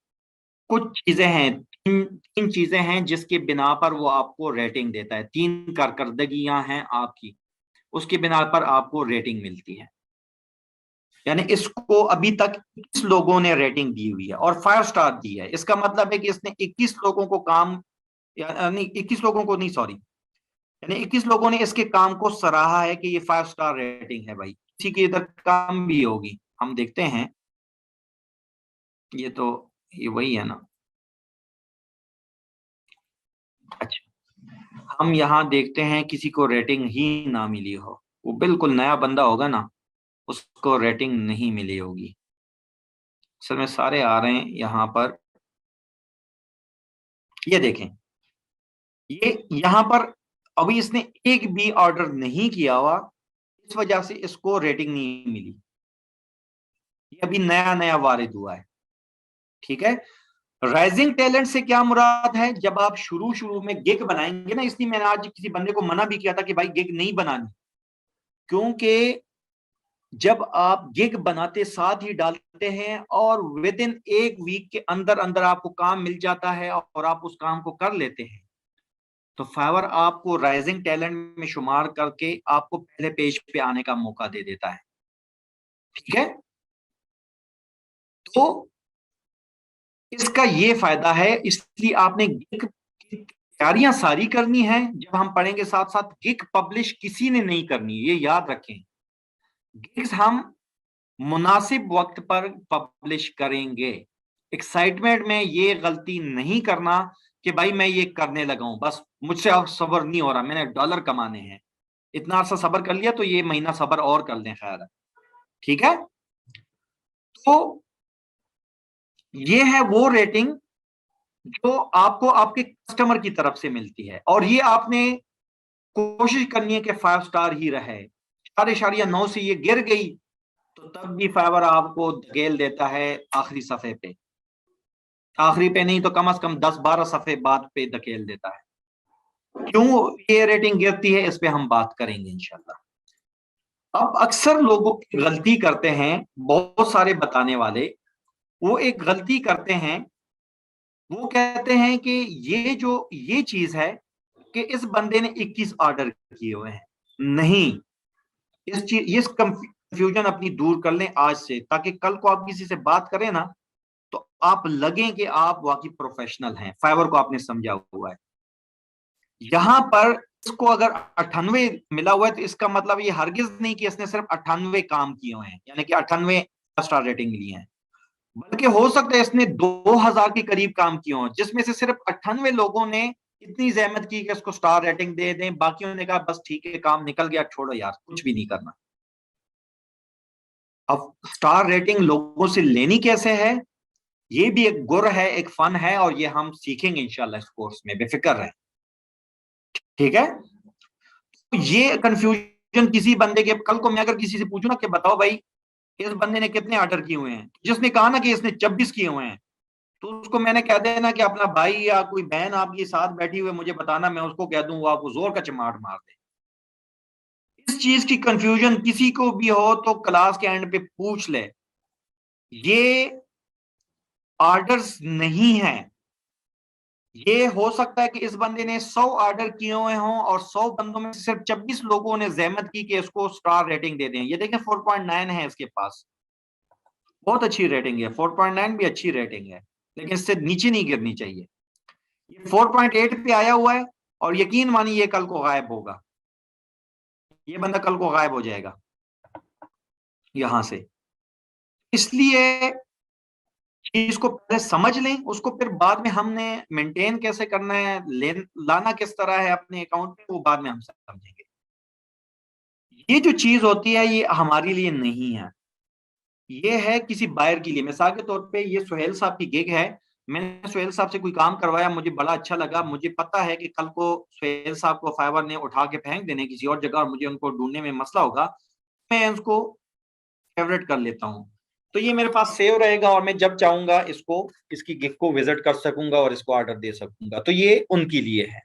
Speaker 1: कुछ चीजें हैं, तीन चीजें हैं जिसके बिना पर वो आपको रेटिंग देता है, 3 कारकर्दगियां हैं आपकी, उसके बिना पर आपको रेटिंग मिलती है। यानी इसको अभी तक 21 लोगों ने रेटिंग दी हुई है और 5 स्टार दी है। इसका मतलब है कि इसने 21 लोगों को काम, यानी 21 लोगों को नहीं, सॉरी, यानी 21 लोगों ने इसके काम को सराहा है कि ये 5 स्टार रेटिंग है भाई। किसी की इधर काम भी होगी, हम देखते हैं। ये तो ये वही है ना। अच्छा, हम यहाँ देखते हैं किसी को रेटिंग ही ना मिली हो, वो बिल्कुल नया बंदा होगा ना, उसको रेटिंग नहीं मिली होगी। असल में सारे आ रहे हैं यहाँ पर, ये देखें, ये यहाँ पर अभी इसने एक भी ऑर्डर नहीं किया हुआ, इस वजह से इसको रेटिंग नहीं मिली। ये अभी नया नया वारिद हुआ है, ठीक है। राइजिंग टैलेंट से क्या मुराद है, जब आप शुरू शुरू में गिग बनाएंगे ना, इसलिए मैंने आज किसी बंदे को मना भी किया था कि भाई गिग नहीं बनानी, क्योंकि जब आप गिग बनाते साथ ही डालते हैं और विद इन एक वीक के अंदर अंदर आपको काम मिल जाता है और आप उस काम को कर लेते हैं, तो फाइवर आपको राइजिंग टैलेंट में शुमार करके आपको पहले पेज पे आने का मौका दे देता है, ठीक है। तो इसका ये फायदा है, इसलिए आपने गिग की तैयारियां सारी करनी है। जब हम पढ़ेंगे साथ साथ, गिग पब्लिश किसी ने नहीं करनी, ये याद रखें। गिग्स हम मुनासिब वक्त पर पब्लिश करेंगे। एक्साइटमेंट में ये गलती नहीं करना कि भाई मैं ये करने लगा हूं, बस मुझसे अब सब्र नहीं हो रहा, मैंने डॉलर कमाने हैं, इतना अर्सा सब्र कर लिया तो ये महीना सब्र और कर लें, खैर है, ठीक है। तो ये है वो रेटिंग जो आपको आपके कस्टमर की तरफ से मिलती है, और ये आपने कोशिश करनी है कि 5 स्टार ही रहे। 4.9 से ये गिर गई तो तब भी फाइवर आपको धकेल देता है आखिरी सफे पे, आखिरी पे नहीं तो कम से कम 10-12 सफे बाद पे धकेल देता है। क्यों ये रेटिंग गिरती है, इस पे हम बात करेंगे इंशाल्लाह। अब अक्सर लोगों की गलती करते हैं, बहुत सारे बताने वाले, वो एक गलती करते हैं, वो कहते हैं कि ये चीज है कि इस बंदे ने 21 ऑर्डर किए हुए हैं। नहीं, इस कंफ्यूजन अपनी दूर कर लें आज से, ताकि कल को आप किसी से बात करें ना तो आप लगें कि आप वाकई प्रोफेशनल हैं, फाइवर को आपने समझा हुआ है। यहां पर इसको अगर 98 मिला हुआ है तो इसका मतलब ये हरगिज नहीं कि इसने सिर्फ 98 काम किए हुए हैं, यानी कि 98 स्टार रेटिंग लिए हैं, बल्कि हो सकता है इसने 2000 के करीब काम किए हों, जिसमें से सिर्फ 98 लोगों ने इतनी जहमत की कि इसको स्टार रेटिंग दे दें, बाकियों ने कहा बस ठीक है काम निकल गया, छोड़ो यार कुछ भी नहीं करना। अब स्टार रेटिंग लोगों से लेनी कैसे है, ये भी एक गुर है, एक फन है, और ये हम सीखेंगे इंशाल्लाह इस कोर्स में, बेफिक्र रहे, ठीक है। तो ये कंफ्यूजन किसी बंदे के, कल को मैं अगर किसी से पूछूं ना कि बताओ भाई इस बंदे ने कितने ऑर्डर किए हुए हैं, जिसने कहा ना कि इसने 26 किए हुए हैं, तो उसको मैंने कह देना कि अपना भाई या कोई बहन आपके साथ बैठी हुई मुझे बताना, मैं उसको कह दूं वो आपको जोर का चमाट मार दे। इस चीज की कंफ्यूजन किसी को भी हो तो क्लास के एंड पे पूछ ले। ये ऑर्डर्स नहीं है, ये हो सकता है कि इस बंदे ने 100 ऑर्डर किए हुए हों और 100 बंदों में से सिर्फ 26 लोगों ने जहमत की कि इसको स्टार रेटिंग दे दें। ये देखें 4.9 है इसके पास, बहुत अच्छी रेटिंग है, 4.9 भी अच्छी रेटिंग है, लेकिन इससे नीचे नहीं गिरनी चाहिए। ये 4.8 पे आया हुआ है, और यकीन मानिए ये कल को गायब होगा, ये बंदा कल को गायब हो जाएगा यहां से। इसलिए चीज को पहले समझ लें, उसको फिर बाद में हमने मेंटेन कैसे करना है, लाना किस तरह है अपने अकाउंट में, वो बाद में हम समझेंगे। ये जो चीज होती है ये हमारे लिए नहीं है, ये है किसी बायर के लिए। मिसाल के तौर पे ये सुहेल साहब की गिग है, मैंने सुहेल साहब से कोई काम करवाया, मुझे बड़ा अच्छा लगा, मुझे पता है कि कल को सुहेल साहब को फाइवर ने उठा के फेंक देने किसी और जगह और मुझे उनको ढूंढने में मसला होगा, मैं उसको फेवरेट कर लेता हूँ, तो ये मेरे पास सेव रहेगा और मैं जब चाहूंगा इसको, इसकी गिग को विजिट कर सकूंगा और इसको ऑर्डर दे सकूंगा, तो ये उनके लिए है।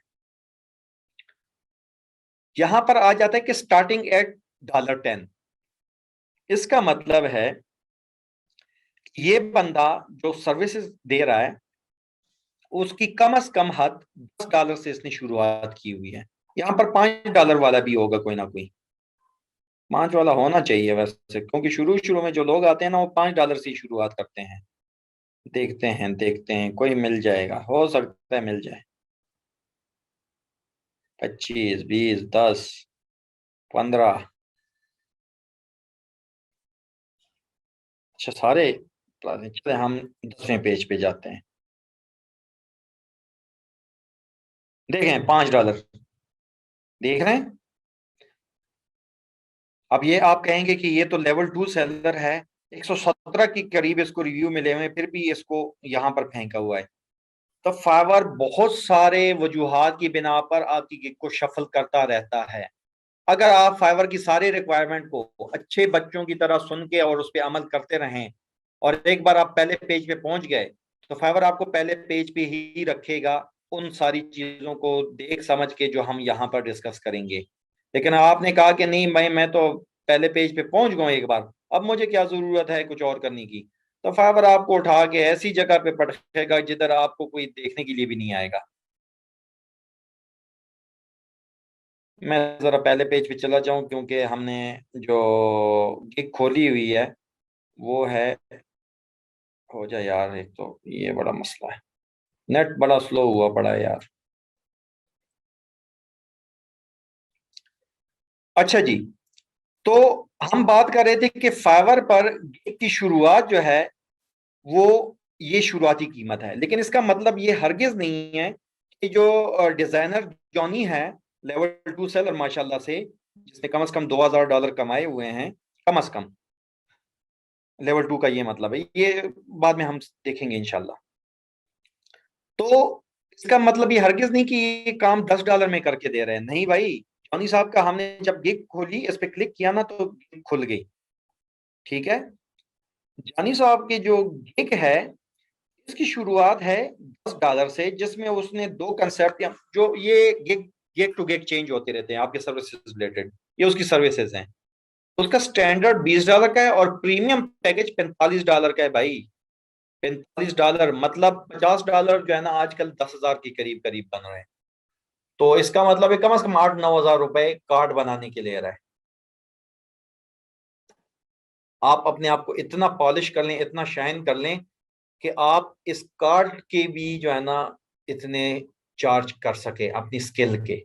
Speaker 1: यहां पर आ जाता है कि स्टार्टिंग एट $10, इसका मतलब है ये बंदा जो सर्विसेज दे रहा है उसकी कम से कम हद $10 से इसने शुरुआत की हुई है। यहाँ पर $5 वाला भी होगा कोई ना कोई, 5 वाला होना चाहिए वैसे, क्योंकि शुरू शुरू में जो लोग आते हैं ना वो $5 से ही शुरुआत करते हैं। देखते हैं कोई मिल जाएगा, हो सकता है मिल जाए, 25, 20, 10, 15, अच्छा सारे, चले हम 10वें पेज पे जाते हैं, देखें $5 देख रहे हैं। अब ये आप कहेंगे कि ये तो लेवल 2 सेलर है, 117 के करीब इसको रिव्यू मिले हुए, फिर भी इसको यहाँ पर फेंका हुआ है। तो फाइवर बहुत सारे वजूहात की बिना पर आपकी गिग को शफल करता रहता है। अगर आप फाइवर की सारी रिक्वायरमेंट को अच्छे बच्चों की तरह सुन के और उस पर अमल करते रहें, और एक बार आप पहले पेज पे पहुंच गए तो फाइवर आपको पहले पेज पे ही रखेगा उन सारी चीजों को देख समझ के जो हम यहाँ पर डिस्कस करेंगे। लेकिन आपने कहा कि नहीं मैं तो पहले पेज पे पहुंच गया एक बार, अब मुझे क्या जरूरत है कुछ और करने की, तो फाइवर आपको उठा के ऐसी जगह पे पटकेगा जिधर आपको कोई देखने के लिए भी नहीं आएगा। मैं जरा पहले पेज पे चला जाऊं, क्योंकि हमने जो गिग खोली हुई है वो है हो जाए यार, एक तो ये बड़ा मसला है, नेट बड़ा स्लो हुआ पड़ा है यार। अच्छा जी, तो हम बात कर रहे थे कि फाइवर पर गिग की शुरुआत जो है वो ये शुरुआती कीमत है, लेकिन इसका मतलब ये हरगिज नहीं है कि जो डिजाइनर जॉनी है लेवल 2 सेलर माशाल्लाह से, जिसने कम से कम $2000 कमाए हुए हैं, कम से कम लेवल 2 का ये मतलब है, ये बाद में हम देखेंगे इंशाल्लाह। तो इसका मतलब ये हरगिज नहीं कि ये काम $10 में करके दे रहे हैं, नहीं भाई। जॉनी साहब का हमने जब गिग खोली, इस पे क्लिक किया ना तो गिग खुल गई। ठीक है, जॉनी साहब की जो गिग है इसकी शुरुआत है $10 से, जिसमें उसने दो कंसेप्ट, जो ये gig gig to gig change होते रहते हैं आपके सर्विसेज रिलेटेड, ये उसकी सर्विसेज हैं। उसका स्टैंडर्ड $20 का है और प्रीमियम पैकेज $45 का है भाई। $45 मतलब $50 जो है ना आजकल 10,000 के करीब करीब बन रहे हैं। तो इसका मतलब है कम से कम 8-9 हज़ार रुपए कार्ड बनाने के लिए रहा है। आप अपने आप को इतना पॉलिश कर लें, इतना शाइन कर लें कि आप इस कार्ड के भी जो है ना इतने चार्ज कर सके अपनी स्किल के।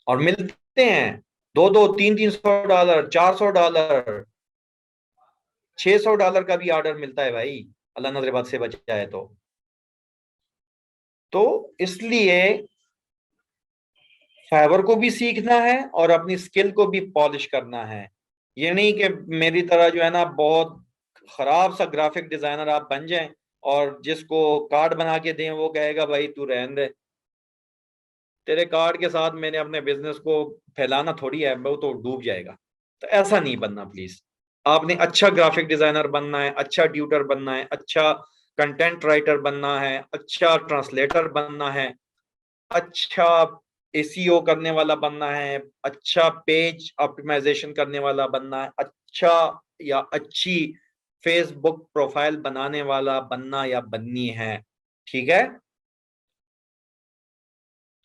Speaker 1: और मिलते हैं 200, 200, 300, 300 डॉलर, $400, $600 का भी ऑर्डर मिलता है भाई, अल्लाह नजर बद से बचाए तो इसलिए फाइवर को भी सीखना है और अपनी स्किल को भी पॉलिश करना है। ये नहीं कि मेरी तरह जो है ना बहुत खराब सा ग्राफिक डिजाइनर आप बन जाएं और जिसको कार्ड बना के दें वो कहेगा भाई तू रहने दे, तेरे कार्ड के साथ मैंने अपने बिजनेस को फैलाना थोड़ी है, वो तो डूब जाएगा। तो ऐसा नहीं बनना प्लीज। आपने अच्छा ग्राफिक डिजाइनर बनना है, अच्छा ट्यूटर बनना है, अच्छा कंटेंट राइटर बनना है, अच्छा ट्रांसलेटर बनना है, अच्छा एसीओ करने वाला बनना है, अच्छा पेज ऑप्टिमाइजेशन करने वाला बनना है, अच्छा या अच्छी फेसबुक प्रोफाइल बनाने वाला बनना या बननी है। ठीक है,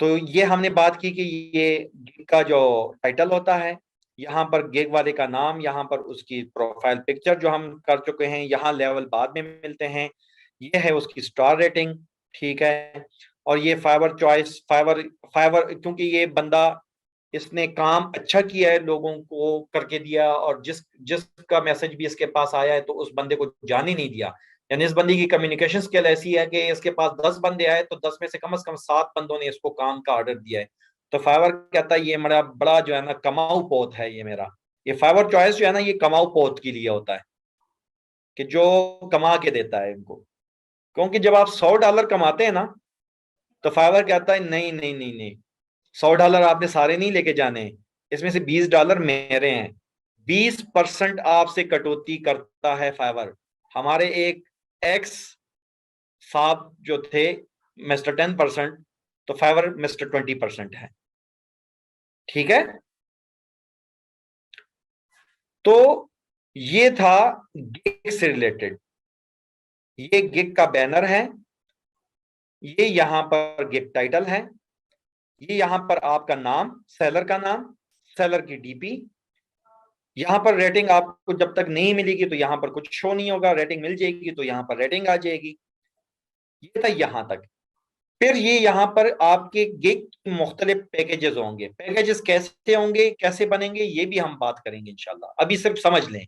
Speaker 1: तो ये हमने बात की कि ये गिग का जो टाइटल होता है, यहाँ पर गिग वाले का नाम, यहाँ पर उसकी प्रोफाइल पिक्चर जो हम कर चुके हैं, यहाँ लेवल बाद में मिलते हैं, ये है उसकी स्टार रेटिंग। ठीक है, और ये फाइवर चॉइस, फाइवर फाइवर क्योंकि ये बंदा इसने काम अच्छा किया है, लोगों को करके दिया, और जिसका मैसेज भी इसके पास आया है तो उस बंदे को जाने नहीं दिया। यानी इस बंदी की कम्युनिकेशन स्किल ऐसी है कि इसके पास 10 बंदे आए तो 10 में से कम 7 बंदों ने इसको काम का ऑर्डर दिया है। तो फाइवर कहता है ये मेरा बड़ा जो है ना कमाऊ पोत है, ये मेरा, ये फाइवर चॉइस जो है ना ये कमाऊ पोत के लिए होता है कि जो कमा के देता है इनको। क्योंकि जब आप $100 कमाते हैं ना तो फाइवर कहता है नहीं नहीं नहीं नहीं, $100 आपने सारे नहीं लेके जाने, इसमें से $20 मेरे हैं। 20% आपसे कटौती करता है फाइवर। हमारे एक एक्स साहब जो थे मिस्टर 10%, तो फाइवर मिस्टर 20% है। ठीक है, तो ये था गिग से रिलेटेड। ये गिग का बैनर है, ये यहां पर गिग टाइटल है, ये यहां पर आपका नाम, सेलर का नाम, सेलर की डीपी। यहाँ पर रेटिंग आपको जब तक नहीं मिलेगी तो यहाँ पर कुछ शो नहीं होगा, रेटिंग मिल जाएगी तो यहाँ पर रेटिंग आ जाएगी। ये था यहाँ तक। फिर ये यहाँ पर आपके गिग मुख्तलिफ पैकेजेस होंगे। पैकेजेस कैसे होंगे, कैसे बनेंगे, ये भी हम बात करेंगे इंशाल्लाह। अभी सिर्फ समझ लें,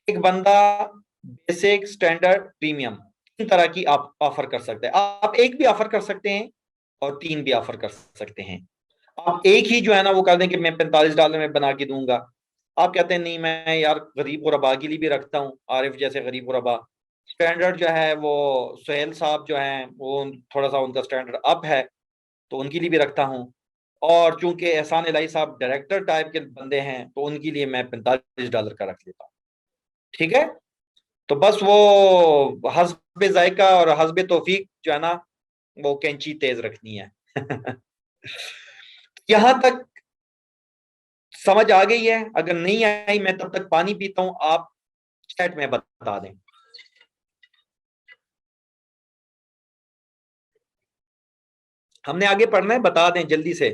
Speaker 1: एक बंदा बेसिक, स्टैंडर्ड, प्रीमियम, तीन तरह की आप ऑफर कर सकते हैं। आप एक भी ऑफर कर सकते हैं और तीन भी ऑफर कर सकते हैं। आप एक ही जो है ना वो कर दें कि मैं $45 में बना के दूंगा। आप कहते हैं नहीं मैं यार गरीब और अबा के लिए भी रखता हूँ, आरिफ जैसे गरीब और अबा। स्टैंडर्ड जो है वो सुहेल साहब जो हैं वो थोड़ा सा उनका स्टैंडर्ड अप है तो उनके लिए भी रखता हूँ। और चूंकि एहसान इलाही साहब डायरेक्टर टाइप के बंदे हैं तो उनके लिए मैं $45 का रख लेता हूँ। ठीक है, तो बस वो हस्बे जायका और हस्बे तौफीक जो है ना वो कैंची तेज रखनी है। यहां तक समझ आ गई है? अगर नहीं आई मैं तब तक पानी पीता हूं, आप चैट में बता दें। हमने आगे पढ़ना है, बता दें जल्दी से।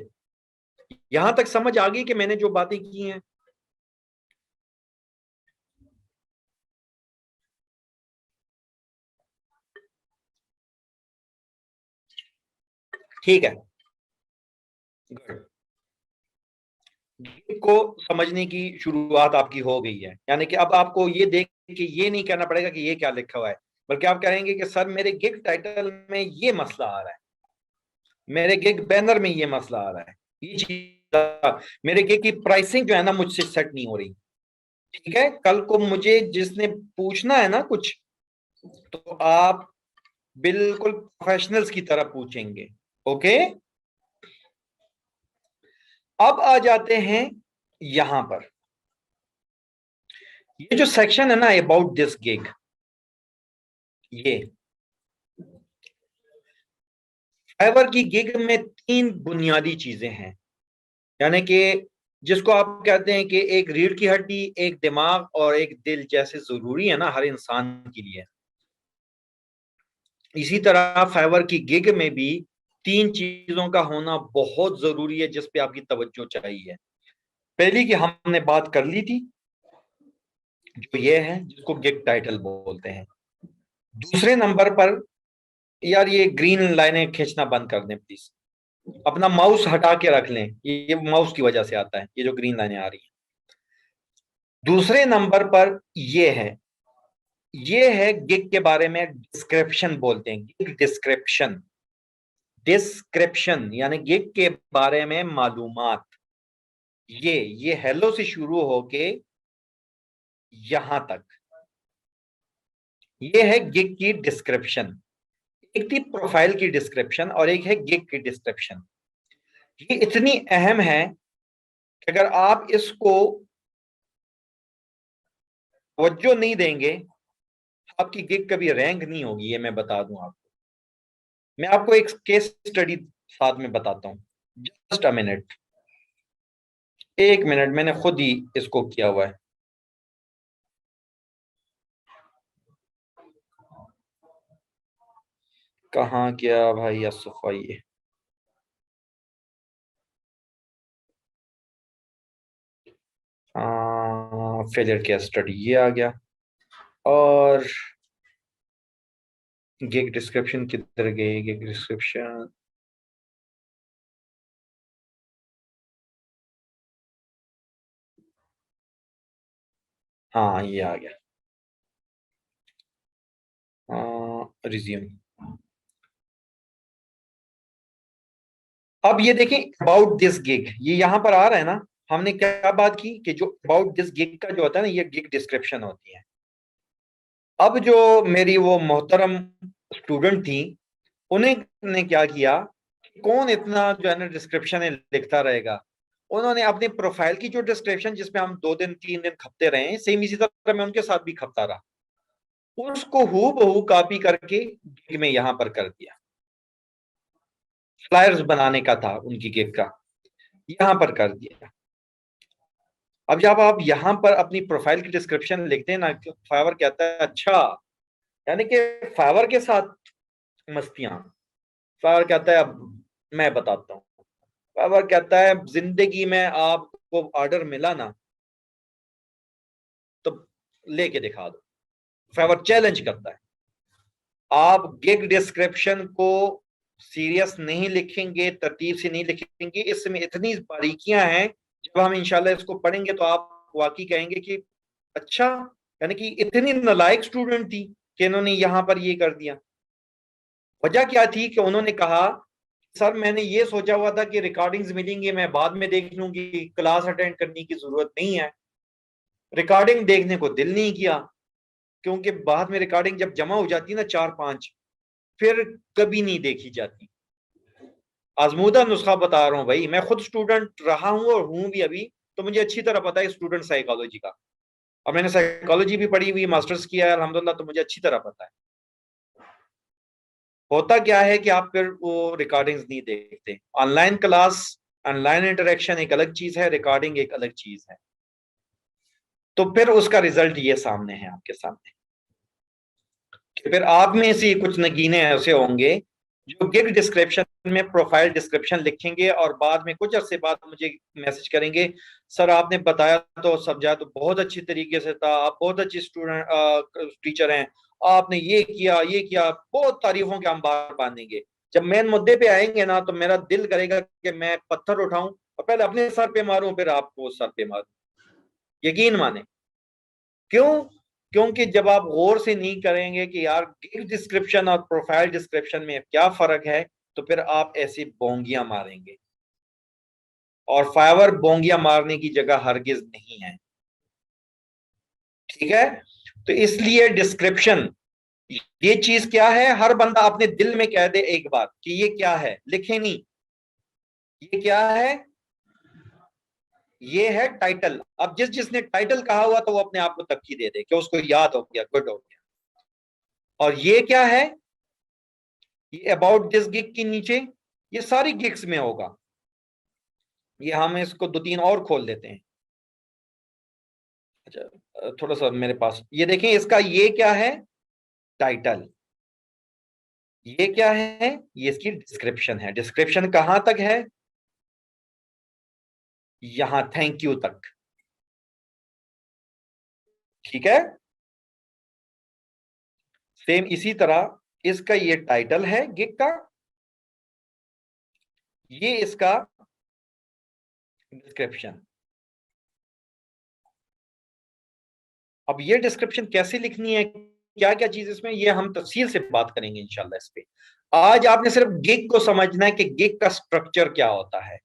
Speaker 1: यहां तक समझ आ गई कि मैंने जो बातें की हैं? ठीक है, गुड। गिग को समझने की शुरुआत आपकी हो गई है, यानी कि अब आपको ये देख के ये नहीं कहना पड़ेगा कि ये क्या लिखा हुआ है, बल्कि आप कहेंगे कि सर मेरे गिग टाइटल में ये मसला आ रहा है, मेरे गिग बैनर में ये मसला आ रहा है, ये चीज, मेरे गिग की प्राइसिंग जो है ना मुझसे सेट नहीं हो रही। ठीक है, कल को मुझे जिसने पूछना है ना कुछ, तो आप बिल्कुल प्रोफेशनल्स की तरह पूछेंगे। ओके, अब आ जाते हैं यहां पर, ये जो सेक्शन है ना अबाउट दिस गिग, ये फाइवर की गिग में 3 बुनियादी चीजें हैं, यानी कि जिसको आप कहते हैं कि एक रीढ़ की हड्डी, एक दिमाग और एक दिल जैसे जरूरी है ना हर इंसान के लिए, इसी तरह फाइवर की गिग में भी 3 चीजों का होना बहुत जरूरी है जिस पे आपकी तवज्जो चाहिए। पहली की हमने बात कर ली थी, जो ये है जिसको गिग टाइटल बोलते हैं। दूसरे नंबर पर, यार ये ग्रीन लाइनें खींचना बंद कर दें प्लीज, अपना माउस हटा के रख लें, ये माउस की वजह से आता है ये जो ग्रीन लाइनें आ रही हैं। दूसरे नंबर पर ये है गिग के बारे में डिस्क्रिप्शन बोलते हैं, गिग डिस्क्रिप्शन, डिस्क्रिप्शन यानी गिग के बारे में मालूमात। ये हेलो से शुरू होके यहां तक, ये है गिग की डिस्क्रिप्शन। एक थी प्रोफाइल की डिस्क्रिप्शन और एक है गिग की डिस्क्रिप्शन। ये इतनी अहम है कि अगर आप इसको तवज्जो नहीं देंगे, आपकी गिग कभी रैंक नहीं होगी, ये मैं बता दूं आपको। मैं आपको एक केस स्टडी साथ में बताता हूं, जस्ट अ मिनट, 1 मिनट, मैंने खुद ही इसको किया हुआ है। कहाँ गया भाई असफा, ये फेलियर केस स्टडी ये आ गया, और गिग डिस्क्रिप्शन किधर गई, गिग डिस्क्रिप्शन, हाँ ये आ गया, रिज्यूम। अब ये देखें अबाउट दिस गिग, ये यहां पर आ रहा है ना, हमने क्या बात की कि जो अबाउट दिस गिग का जो होता है ना, ये गिग डिस्क्रिप्शन होती है। अब जो मेरी वो मोहतरम स्टूडेंट थी, उन्हें ने क्या किया, कौन इतना जो है ना डिस्क्रिप्शन लिखता रहेगा, उन्होंने अपनी प्रोफाइल की जो डिस्क्रिप्शन जिसमें हम 2 दिन 3 दिन खपते रहे, सेम इसी तरह मैं उनके साथ भी खपता रहा, उसको हूबहू कॉपी करके गिग में यहां पर कर दिया। फ्लायर्स बनाने का था उनकी गिग का, यहां पर कर दिया। अब जब आप यहां पर अपनी प्रोफाइल की डिस्क्रिप्शन लिखते हैं ना, फाइवर कहता है अच्छा, यानी कि फाइवर के साथ मस्तियां, फाइवर कहता है अब मैं बताता हूँ, फाइवर कहता है जिंदगी में आपको ऑर्डर मिला ना तो लेके दिखा दो। फाइवर चैलेंज करता है, आप गिग डिस्क्रिप्शन को सीरियस नहीं लिखेंगे, तरतीब से नहीं लिखेंगे, इसमें इतनी बारीकियां हैं, जब हम इंशाल्लाह इसको पढ़ेंगे तो आप वाकई कहेंगे कि अच्छा, यानी कि इतनी नालायक स्टूडेंट थी कि इन्होंने यहां पर ये कर दिया। वजह क्या थी कि उन्होंने कहा सर मैंने ये सोचा हुआ था कि रिकॉर्डिंग्स मिलेंगी, मैं बाद में देख लूंगी, क्लास अटेंड करने की जरूरत नहीं है। रिकॉर्डिंग देखने को दिल नहीं किया, क्योंकि बाद में रिकॉर्डिंग जब जमा हो जाती है ना 4-5, फिर कभी नहीं देखी जाती। आजमूदा नुस्खा बता रहा हूँ भाई, मैं खुद स्टूडेंट रहा हूँ और हूँ भी अभी, तो मुझे अच्छी तरह पता है स्टूडेंट साइकोलॉजी का, और मैंने साइकोलॉजी भी पढ़ी हुई, मास्टर्स किया है अल्हम्दुलिल्लाह, तो मुझे अच्छी तरह पता है। होता क्या है कि आप फिर वो रिकॉर्डिंग्स नहीं देखते। ऑनलाइन क्लास, ऑनलाइन इंटरेक्शन एक अलग चीज है, रिकॉर्डिंग एक अलग चीज है, तो फिर उसका रिजल्ट ये सामने है आपके सामने। फिर आप में से कुछ नगीने ऐसे होंगे जो गिग डिस्क्रिप्शन में प्रोफाइल डिस्क्रिप्शन लिखेंगे और बाद में कुछ अरसे बाद मुझे मैसेज करेंगे, सर आपने बताया तो समझा तो बहुत अच्छी तरीके से था, आप बहुत अच्छी स्टूडेंट टीचर हैं, आपने ये किया, बहुत तारीफों के हम बार बांधेंगे, जब मेन मुद्दे पे आएंगे ना तो मेरा दिल करेगा कि मैं पत्थर उठाऊं और पहले अपने सर पे मारूं फिर आपको सर पे मारूं। यकीन माने। क्यों? क्योंकि जब आप गौर से नहीं करेंगे कि यार गिग डिस्क्रिप्शन और प्रोफाइल डिस्क्रिप्शन में क्या फर्क है, तो फिर आप ऐसी बोंगियां मारेंगे, और फाइवर बोंगियां मारने की जगह हरगिज नहीं है। ठीक है? तो इसलिए डिस्क्रिप्शन, ये चीज क्या है, हर बंदा अपने दिल में कह दे एक बात कि ये क्या है, लिखे नहीं, ये क्या है, ये है टाइटल। अब जिसने टाइटल कहा हुआ तो वो अपने आप को तक्की दे दे कि उसको याद हो गया, गुड हो गया। और ये क्या है, ये अबाउट दिस गिग के नीचे ये सारी गिग्स में होगा। ये हम इसको दो तीन और खोल देते हैं। अच्छा, थोड़ा सा मेरे पास ये देखें, इसका ये क्या है, टाइटल। ये क्या है, ये इसकी डिस्क्रिप्शन है। डिस्क्रिप्शन कहां तक है, यहां थैंक यू तक। ठीक है? सेम इसी तरह इसका ये टाइटल है गिग का, ये इसका डिस्क्रिप्शन। अब ये डिस्क्रिप्शन कैसे लिखनी है, क्या क्या चीज इसमें, ये हम तफसील से बात करेंगे इंशाल्लाह इस पे। आज आपने सिर्फ गिग को समझना है कि गिग का स्ट्रक्चर क्या होता है।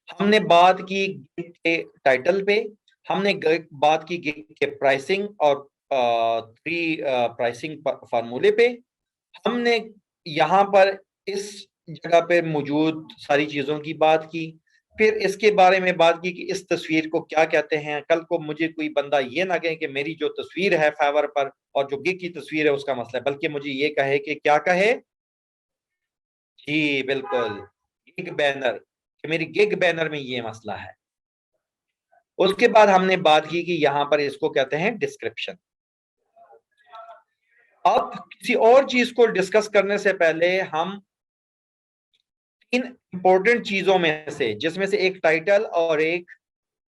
Speaker 1: हमने बात की गिग के टाइटल पे, हमने बात की गिग के प्राइसिंग और थ्री प्राइसिंग फार्मूले पे, हमने यहाँ पर इस जगह पे मौजूद सारी चीजों की बात की। फिर इसके बारे में बात की कि इस तस्वीर को क्या कहते हैं। कल को मुझे कोई बंदा ये ना कहे कि मेरी जो तस्वीर है फाइवर पर और जो गिग की तस्वीर है उसका मसला है, बल्कि मुझे ये कहे कि क्या कहे, जी बिल्कुल, गिग बैनर, कि मेरी गिग बैनर में ये मसला है। उसके बाद हमने बात की कि यहाँ पर इसको कहते हैं डिस्क्रिप्शन। अब किसी और चीज को डिस्कस करने से पहले हम इन इंपॉर्टेंट चीजों में से, जिसमें से एक टाइटल और एक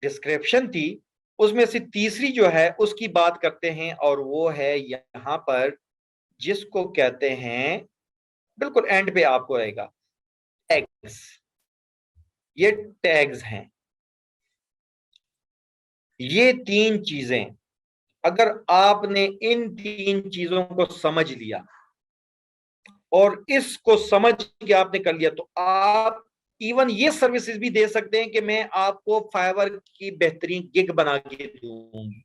Speaker 1: डिस्क्रिप्शन थी, उसमें से तीसरी जो है उसकी बात करते हैं, और वो है यहां पर जिसको कहते हैं, बिल्कुल एंड पे आपको रहेगा, टैग्स। ये टैग्स हैं। ये तीन चीजें, अगर आपने इन तीन चीजों को समझ लिया और इसको समझ के आपने कर लिया, तो आप इवन ये सर्विसेज भी दे सकते हैं कि मैं आपको फाइवर की बेहतरीन गिग बना के दूंगी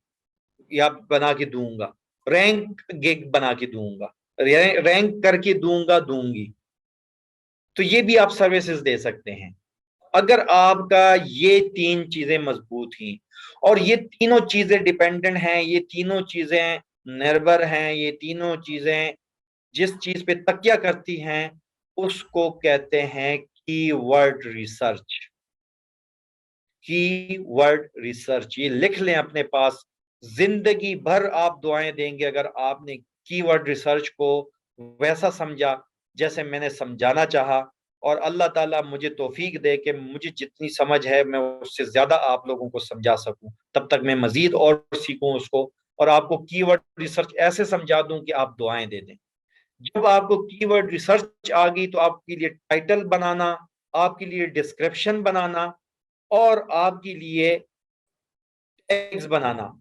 Speaker 1: या बना के दूंगा, रैंक गिग बना के दूंगा, रैंक करके दूंगी। तो ये भी आप सर्विसेज दे सकते हैं अगर आपका ये तीन चीजें मजबूत ही। और ये तीनों चीजें डिपेंडेंट हैं, ये तीनों चीजें निर्भर हैं, ये तीनों चीजें जिस चीज पे तकिया करती हैं उसको कहते हैं कीवर्ड रिसर्च। कीवर्ड रिसर्च, ये लिख लें अपने पास। जिंदगी भर आप दुआएं देंगे अगर आपने कीवर्ड रिसर्च को वैसा समझा जैसे मैंने समझाना चाहा। और अल्लाह ताला मुझे तौफीक दे कि मुझे जितनी समझ है मैं उससे ज्यादा आप लोगों को समझा सकूं, तब तक मैं मजीद और सीखूं उसको, और आपको कीवर्ड रिसर्च ऐसे समझा दूं कि आप दुआएं दे दें। जब आपको कीवर्ड रिसर्च आ गई तो आपके लिए टाइटल बनाना, आपके लिए डिस्क्रिप्शन बनाना और आपके लिए टैग्स बनाना,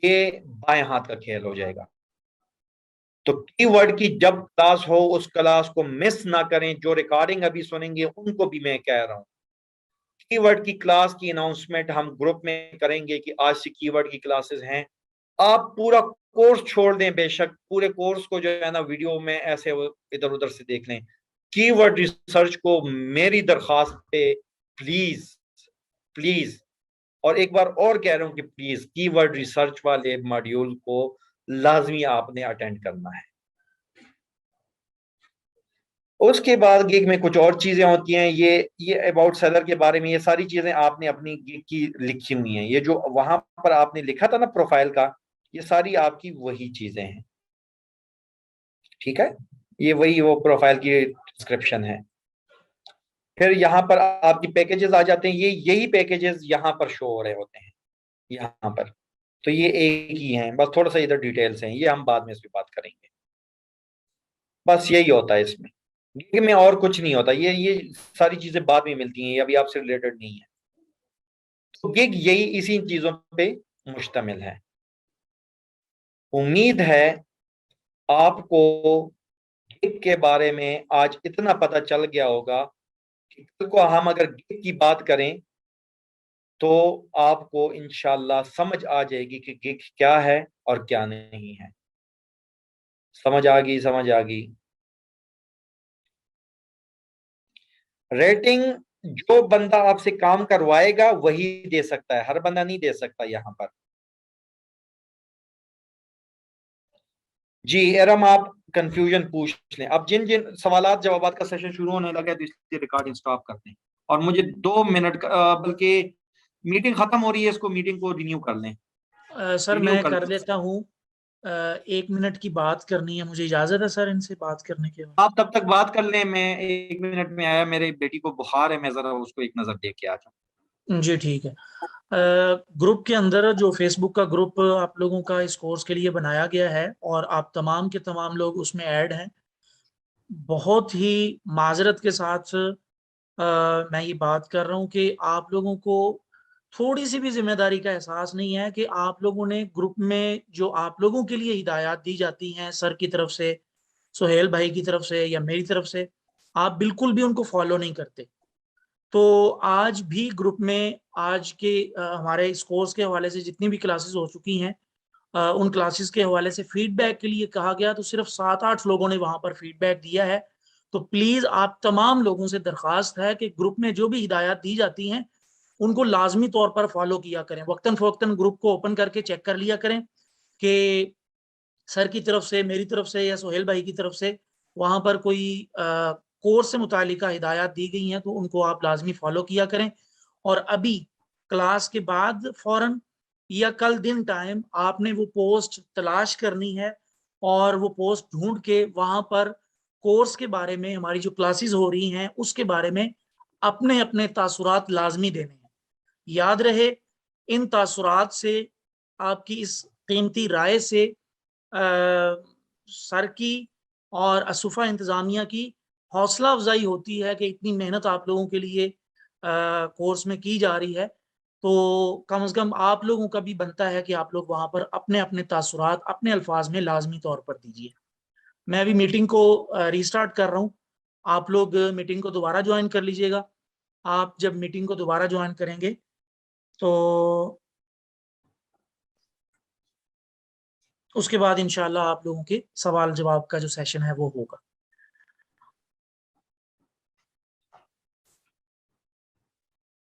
Speaker 1: ये बाएं हाथ का खेल हो जाएगा। तो कीवर्ड की जब क्लास हो उस क्लास को मिस ना करें। जो रिकॉर्डिंग अभी सुनेंगे उनको भी मैं कह रहा हूं, कीवर्ड की क्लास की अनाउंसमेंट हम ग्रुप में करेंगे कि आज से कीवर्ड की क्लासेस हैं। आप पूरा कोर्स छोड़ दें, बेशक पूरे कोर्स को जो है ना वीडियो में ऐसे इधर उधर से देख लें। कीवर्ड रिसर्च को मेरी दरखास्त पे प्लीज प्लीज, और एक बार और कह रहा हूं कि प्लीज कीवर्ड रिसर्च वाले मॉड्यूल को लाजमी आपने अटेंड करना है। उसके बाद गिग में कुछ और चीजें होती हैं, ये अबाउट सेलर के बारे में, ये सारी चीजें आपने अपनी गिग की लिखी हुई हैं। ये जो वहां पर आपने लिखा था ना प्रोफाइल का, ये सारी आपकी वही चीजें हैं। ठीक है? ये वही वो प्रोफाइल की डिस्क्रिप्शन है। फिर यहाँ पर आपकी पैकेजेस आ जाते हैं, ये यही पैकेजेस यहाँ पर शो हो रहे होते हैं यहाँ पर। तो ये एक ही हैं, बस थोड़ा सा इधर डिटेल्स हैं, ये हम बाद में इस पे बात करेंगे। बस यही होता है इसमें, गिग में और कुछ नहीं होता। ये सारी चीजें बाद में मिलती हैं, ये अभी आपसे रिलेटेड नहीं है। तो गिग यही इसी चीजों पे मुश्तमिल है। उम्मीद है आपको गिग के बारे में आज इतना पता चल गया होगा कि कल को हम अगर गिग की बात करें तो आपको इंशाल्लाह समझ आ जाएगी कि गिग क्या है और क्या नहीं है। समझ आ गई, समझ आ गई। रेटिंग जो बंदा आपसे काम करवाएगा वही दे सकता है, हर बंदा नहीं दे सकता यहां पर। जी एरम, आप कंफ्यूजन पूछ लें। अब जिन जिन सवालात जवाबात का सेशन शुरू होने लगा है तो इसलिए रिकॉर्डिंग स्टॉप करते हैं। और मुझे 2 मिनट बल्कि मीटिंग खत्म हो रही है, इसको मीटिंग को रिन्यू कर लें।
Speaker 2: सर
Speaker 1: रिन्यू
Speaker 2: मैं
Speaker 1: कर
Speaker 2: कर
Speaker 1: लें।
Speaker 2: देता हूँ। 1 मिनट की बात करनी है, मुझे इजाजत है सर इनसे बात करने के बाद?
Speaker 1: आप तब तक बात कर लें, मैं 1 मिनट में आया, मेरे बेटी को बुखार है, मैं जरा उसको एक नजर दे के आ जाऊँ।
Speaker 2: जी ठीक है। ग्रुप के अंदर जो फेसबुक का ग्रुप आप लोगों का इस कोर्स के लिए बनाया गया है और आप तमाम के तमाम लोग उसमें ऐड हैं, बहुत ही माजरत के साथ मैं ये बात कर रहा हूँ कि आप लोगों को थोड़ी सी भी जिम्मेदारी का एहसास नहीं है कि आप लोगों ने ग्रुप में जो आप लोगों के लिए हिदायत दी जाती हैं सर की तरफ से, सुहेल भाई की तरफ से या मेरी तरफ से, आप बिल्कुल भी उनको फॉलो नहीं करते। तो आज भी ग्रुप में आज के हमारे इस कोर्स के हवाले से जितनी भी क्लासेस हो चुकी हैं, उन क्लासेस के हवाले से फीडबैक के लिए कहा गया तो सिर्फ 7-8 लोगों ने वहां पर फीडबैक दिया है। तो प्लीज आप तमाम लोगों से दरख्वास्त है कि ग्रुप में जो भी हिदायत दी जाती हैं उनको लाजमी तौर पर फॉलो किया करें। वक्तन फवक्तन ग्रुप को ओपन करके चेक कर लिया करें कि सर की तरफ से, मेरी तरफ से या सोहेल भाई की तरफ से वहां पर कोई कोर्स से मुतालिका हिदायत दी गई हैं तो उनको आप लाजमी फॉलो किया करें। और अभी क्लास के बाद फौरन या कल दिन टाइम आपने वो पोस्ट तलाश करनी है और वो पोस्ट ढूंढ के वहां पर कोर्स के बारे में, हमारी जो क्लासेस हो रही हैं उसके बारे में अपने अपने तासुरात लाजमी देने हैं। याद रहे, इन तासुरात से, आपकी इस कीमती राय से सर की और असुफा इंतजामिया की हौसला अफजाई होती है कि इतनी मेहनत आप लोगों के लिए कोर्स में की जा रही है। तो कम से कम आप लोगों का भी बनता है कि आप लोग वहां पर अपने अपने तासुरात अपने अल्फाज में लाजमी तौर पर दीजिए। मैं अभी मीटिंग को रीस्टार्ट कर रहा हूँ, आप लोग मीटिंग को दोबारा ज्वाइन कर लीजिएगा। आप जब मीटिंग को दोबारा ज्वाइन करेंगे तो उसके बाद इंशाल्लाह आप लोगों के सवाल जवाब का जो सेशन है वो होगा।